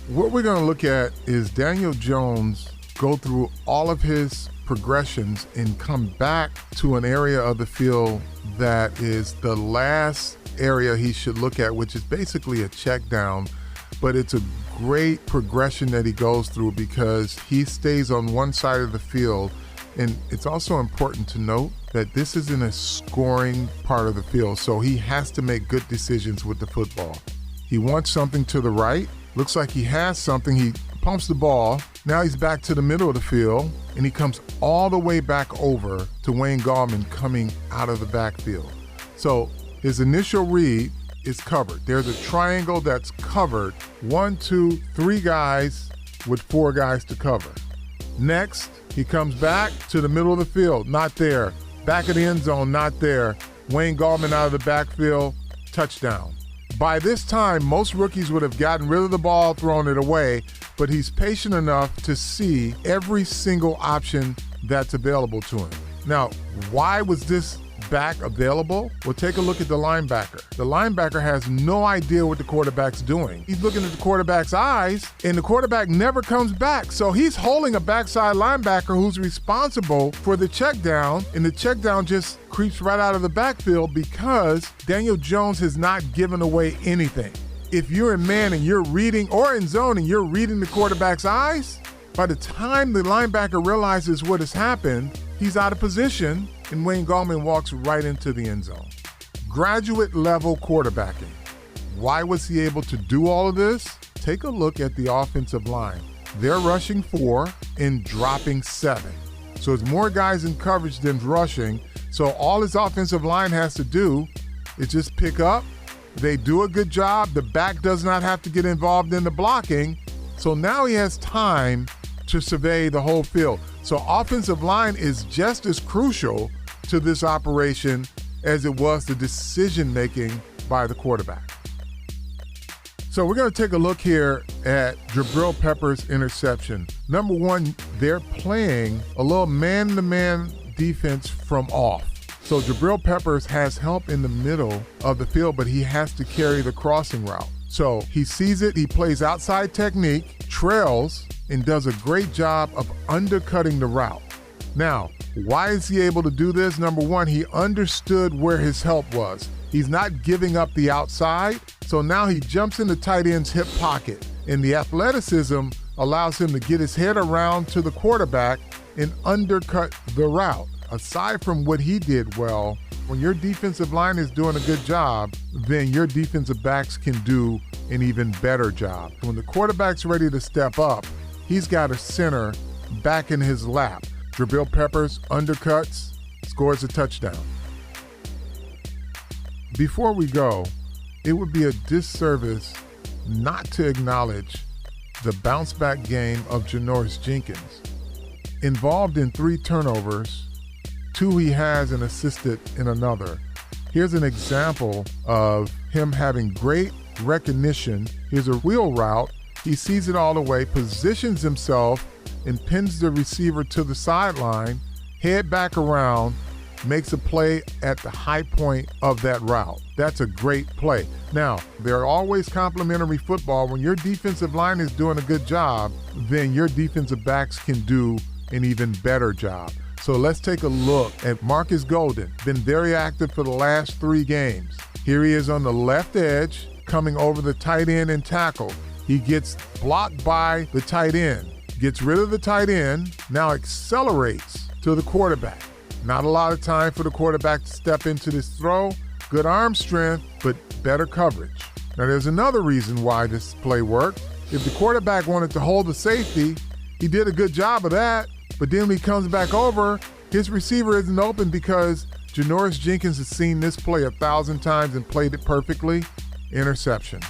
What we're going to look at is Daniel Jones go through all of his progressions and come back to an area of the field that is the last area he should look at, which is basically a check down. But it's a great progression that he goes through because he stays on one side of the field. And it's also important to note that this isn't a scoring part of the field, so he has to make good decisions with the football. He wants something to the right. Looks like he has something. He pumps the ball. Now he's back to the middle of the field, and he comes all the way back over to Wayne Gallman coming out of the backfield. So his initial read is covered. There's a triangle that's covered. 1, 2, 3 guys with 4 guys to cover. Next, he comes back to the middle of the field. Not there. Back of the end zone, not there. Wayne Gallman out of the backfield, touchdown. By this time, most rookies would have gotten rid of the ball, thrown it away, but he's patient enough to see every single option that's available to him. Now, why was this back available? Well, take a look at the linebacker. The linebacker has no idea what the quarterback's doing. He's looking at the quarterback's eyes, and the quarterback never comes back. So he's holding a backside linebacker who's responsible for the check down, and the check down just creeps right out of the backfield because Daniel Jones has not given away anything. If you're in man and you're reading, or in zone and you're reading the quarterback's eyes, by the time the linebacker realizes what has happened, he's out of position, and Wayne Gallman walks right into the end zone. Graduate level quarterbacking. Why was he able to do all of this? Take a look at the offensive line. They're rushing 4 and dropping 7. So it's more guys in coverage than rushing. So all his offensive line has to do is just pick up. They do a good job. The back does not have to get involved in the blocking. So now he has time to survey the whole field. So offensive line is just as crucial to this operation as it was the decision-making by the quarterback. So we're going to take a look here at Jabril Peppers' interception. Number one, they're playing a little man-to-man defense from off. So Jabril Peppers has help in the middle of the field, but he has to carry the crossing route. So he sees it, he plays outside technique, trails, and does a great job of undercutting the route. Now, why is he able to do this? Number one, he understood where his help was. He's not giving up the outside, so now he jumps in the tight end's hip pocket, and the athleticism allows him to get his head around to the quarterback and undercut the route. Aside from what he did well, when your defensive line is doing a good job, then your defensive backs can do an even better job. When the quarterback's ready to step up, he's got a center back in his lap. Jabril Peppers undercuts, scores a touchdown. Before we go, it would be a disservice not to acknowledge the bounce-back game of Janoris Jenkins. Involved in 3 turnovers, 2 he has and assisted in another. Here's an example of him having great recognition. Here's a wheel route. He sees it all the way, positions himself, and pins the receiver to the sideline, head back around, makes a play at the high point of that route. That's a great play. Now, they're always complementary football. When your defensive line is doing a good job, then your defensive backs can do an even better job. So let's take a look at Marcus Golden. Been very active for the last 3 games. Here he is on the left edge, coming over the tight end and tackle. He gets blocked by the tight end, gets rid of the tight end, now accelerates to the quarterback. Not a lot of time for the quarterback to step into this throw. Good arm strength, but better coverage. Now there's another reason why this play worked. If the quarterback wanted to hold the safety, he did a good job of that, but then when he comes back over, his receiver isn't open because Janoris Jenkins has seen this play 1,000 times and played it perfectly. Interception.